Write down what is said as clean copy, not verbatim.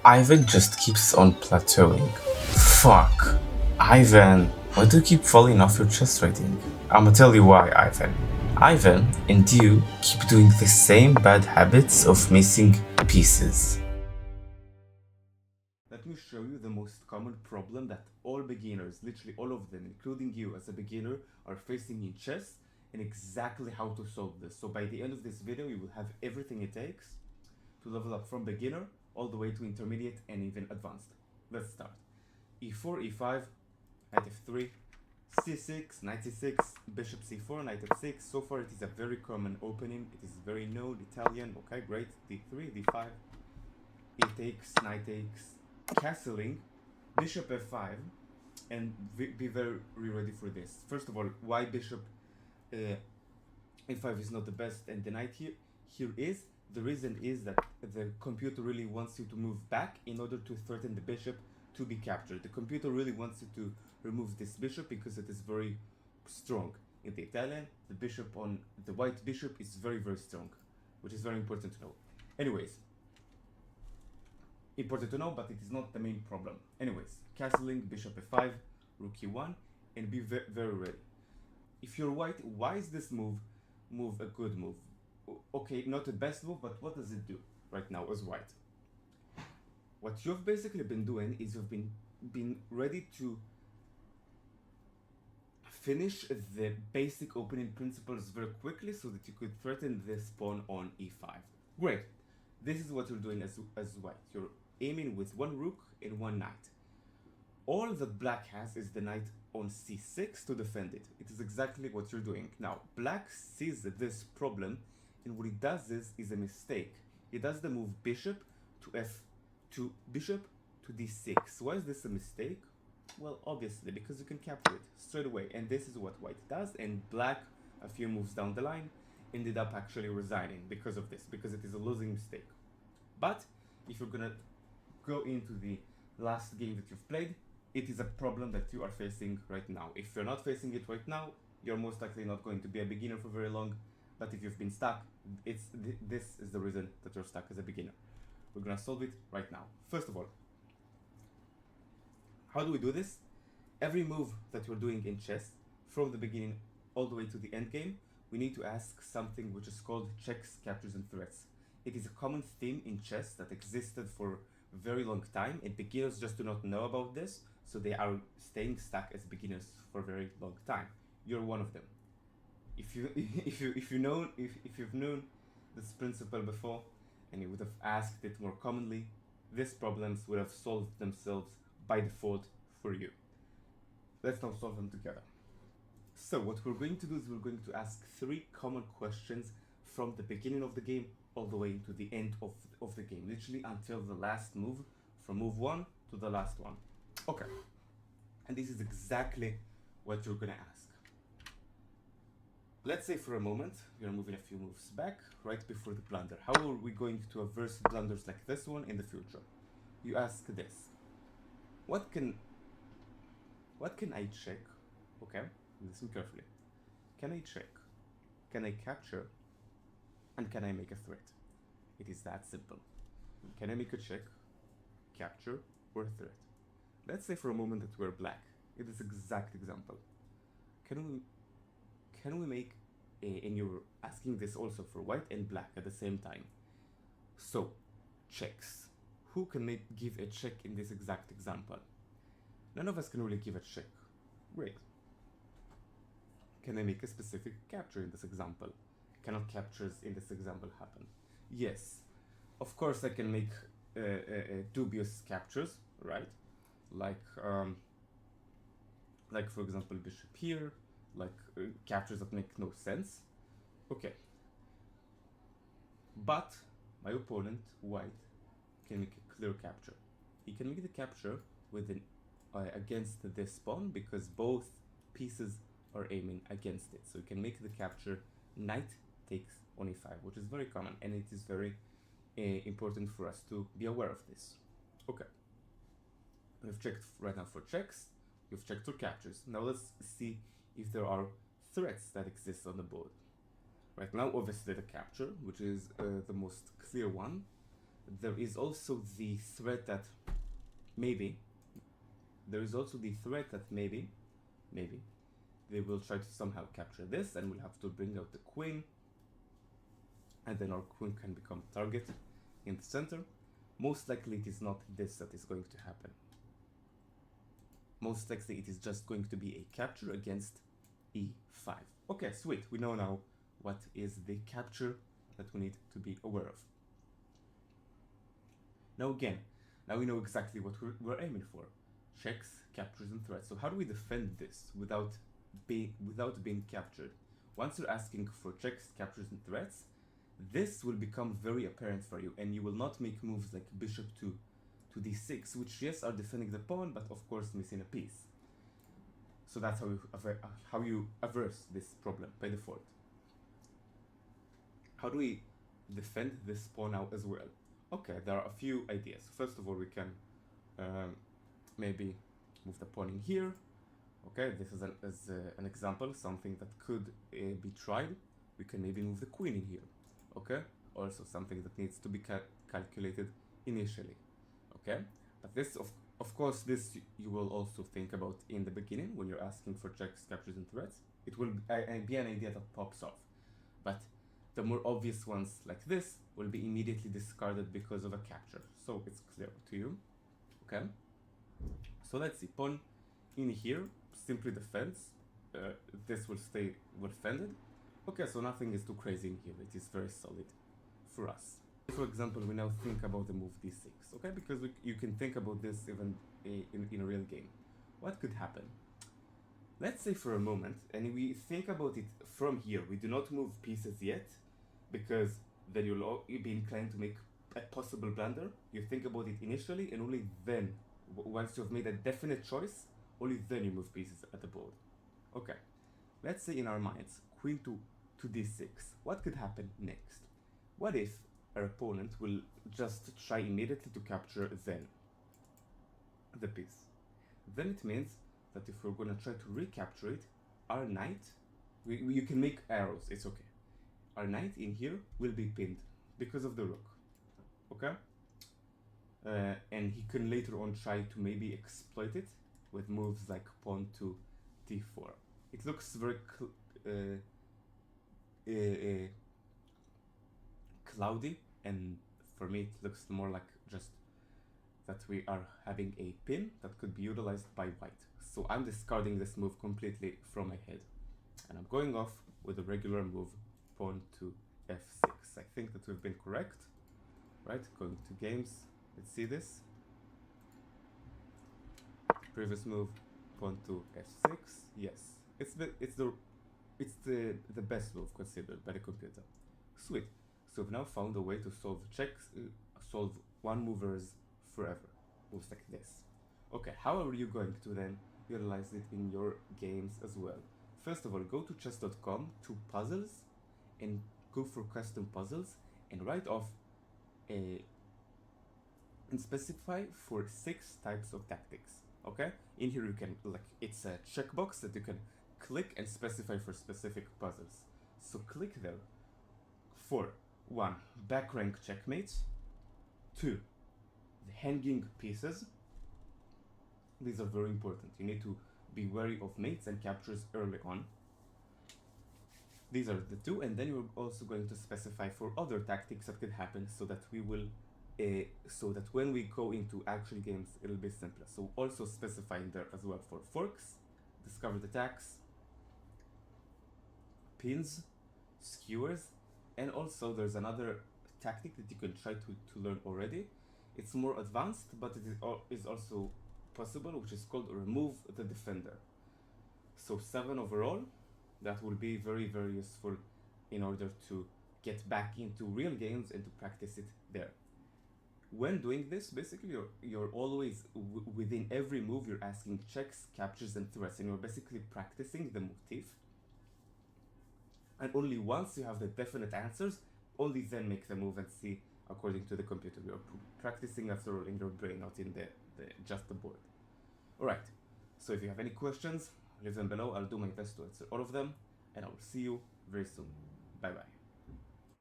Ivan just keeps on plateauing. Fuck. Ivan, why do you keep falling off your chess rating? I'ma tell you why, Ivan. Ivan and you keep doing the same bad habits of missing pieces. Let me show you the most common problem that all beginners, literally all of them, including you as a beginner, are facing in chess and exactly how to solve this. So by the end of this video, you will have everything it takes to level up from beginner all the way to intermediate and even advanced. Let's start. e4, e5, knight f3, c6, knight c6, bishop c4, knight f6. So far it is a very common opening. It is very known, Italian. Okay, great. d3, d5, e takes, knight takes, castling, bishop f5, and be very ready for this. First of all, why bishop a5 is not the best and the knight here is? The reason is that the computer really wants you to move back in order to threaten the bishop to be captured. The computer really wants you to remove this bishop because it is very strong. In the Italian, the bishop on the white bishop is very, very strong, which is very important to know. Anyways, important to know, but it is not the main problem. Anyways, castling, bishop f5, rook e1, and be very ready. If you're white, why is this move a good move? Okay, not the best move, but what does it do right now as white? What you've basically been doing is you've been ready to finish the basic opening principles very quickly so that you could threaten this pawn on e5. Great. This is what you're doing as white. You're aiming with one rook and one knight. All that black has is the knight on c6 to defend it. It is exactly what you're doing. Now, black sees this problem, and what he does is a mistake. He does the move bishop to bishop to d6. Why is this a mistake? Well, obviously, because you can capture it straight away. And this is what white does, and black, a few moves down the line, ended up actually resigning because of this, because it is a losing mistake. But if you're gonna go into the last game that you've played, it is a problem that you are facing right now. If you're not facing it right now, you're most likely not going to be a beginner for very long. But if you've been stuck, this is the reason that you're stuck as a beginner. We're gonna solve it right now. First of all, how do we do this? Every move that you're doing in chess, from the beginning all the way to the end game, we need to ask something which is called checks, captures, and threats. It is a common theme in chess that existed for a very long time, and beginners just do not know about this, so they are staying stuck as beginners for a very long time. You're one of them. If you've known this principle before and you would have asked it more commonly, these problems would have solved themselves by default for you. Let's now solve them together. So what we're going to do is we're going to ask 3 common questions from the beginning of the game all the way to the end of the game, literally until the last move, from move 1 to the last one. Okay, and this is exactly what you're gonna ask. Let's say for a moment, we are moving a few moves back, right before the blunder. How are we going to averse blunders like this one in the future? You ask this. What can I check? Okay, listen carefully. Can I check? Can I capture? And can I make a threat? It is that simple. Can I make a check, capture, or threat? Let's say for a moment that we're black. It is exact example. Can we make and you're asking this also for white and black at the same time. So, checks. Who can give a check in this exact example? None of us can really give a check. Great. Can I make a specific capture in this example? Cannot captures in this example happen? Yes. Of course I can make dubious captures, right? Like for example bishop here, like captures that make no sense. Okay. But my opponent, white, can make a clear capture. He can make the capture with an against this pawn because both pieces are aiming against it. So you can make the capture knight takes on e5, which is very common, and it is very important for us to be aware of this. Okay. We've checked right now for checks, we've checked for captures. Now let's see if there are threats that exist on the board. Right now, obviously the capture, which is the most clear one. there is also the threat that maybe maybe they will try to somehow capture this, and we'll have to bring out the queen, and then our queen can become target in the center. Most likely it is not this that is going to happen. Most likely it is just going to be a capture against e5. Okay, sweet. We know now what is the capture that we need to be aware of. Now we know exactly what we're aiming for. Checks, captures, and threats. So how do we defend this without being captured? Once you're asking for checks, captures, and threats, this will become very apparent for you, and you will not make moves like bishop to d6, which yes are defending the pawn, but of course missing a piece. So that's how you averse this problem by default. How do we defend this pawn now as well? Okay, there are a few ideas. First of all, we can maybe move the pawn in here. Okay, this is an example, something that could be tried. We can maybe move the queen in here. Okay, also something that needs to be calculated initially. Okay, but this of course this you will also think about in the beginning when you're asking for checks, captures, and threats. It will be an idea that pops off, but the more obvious ones like this will be immediately discarded because of a capture, so it's clear to you. Okay, so let's see, pawn in here simply defends. This will stay well defended. Okay, so nothing is too crazy in here. It is very solid for us. For example, we now think about the move d6, okay? Because you can think about this even in a real game. What could happen? Let's say for a moment, and we think about it from here. We do not move pieces yet, because then you'll be inclined to make a possible blunder. You think about it initially, and only then, once you've made a definite choice, only then you move pieces at the board. Okay, let's say in our minds, queen to d6. What could happen next? What if our opponent will just try immediately to capture then the piece? Then it means that if we're gonna try to recapture it, our knight, you can make arrows, it's okay. Our knight in here will be pinned because of the rook, okay? And he can later on try to maybe exploit it with moves like pawn to d4. It looks very cloudy, and for me it looks more like just that we are having a pin that could be utilized by white. So I'm discarding this move completely from my head, and I'm going off with a regular move, pawn to f6. I think that we've been correct, right? Going to games, let's see this. Previous move, pawn to f6. Yes, it's the best move considered by the computer. Sweet. So we've now found a way to solve checks, solve one movers forever. Moves like this. Okay, how are you going to then utilize it in your games as well? First of all, go to chess.com to puzzles and go for custom puzzles and write off and specify for 6 types of tactics. Okay, in here you can, like, it's a checkbox that you can click and specify for specific puzzles. So click there for 1, back rank checkmates, 2, the hanging pieces. These are very important. You need to be wary of mates and captures early on. These are the 2, and then you're also going to specify for other tactics that could happen, so that we will so that when we go into actual games it'll be simpler. So also specify in there as well for forks, discovered attacks, pins, skewers, and also there's another tactic that you can try to learn already. It's more advanced, but it is also possible, which is called remove the defender. So 7 overall. That will be very, very useful in order to get back into real games and to practice it there. When doing this, basically you're always within every move you're asking checks, captures, and threats, and you're basically practicing the motif. And only once you have the definite answers, only then make the move and see according to the computer. You're practicing after all in your brain, not in just the board. Alright, so if you have any questions, leave them below. I'll do my best to answer all of them, and I will see you very soon. Bye bye.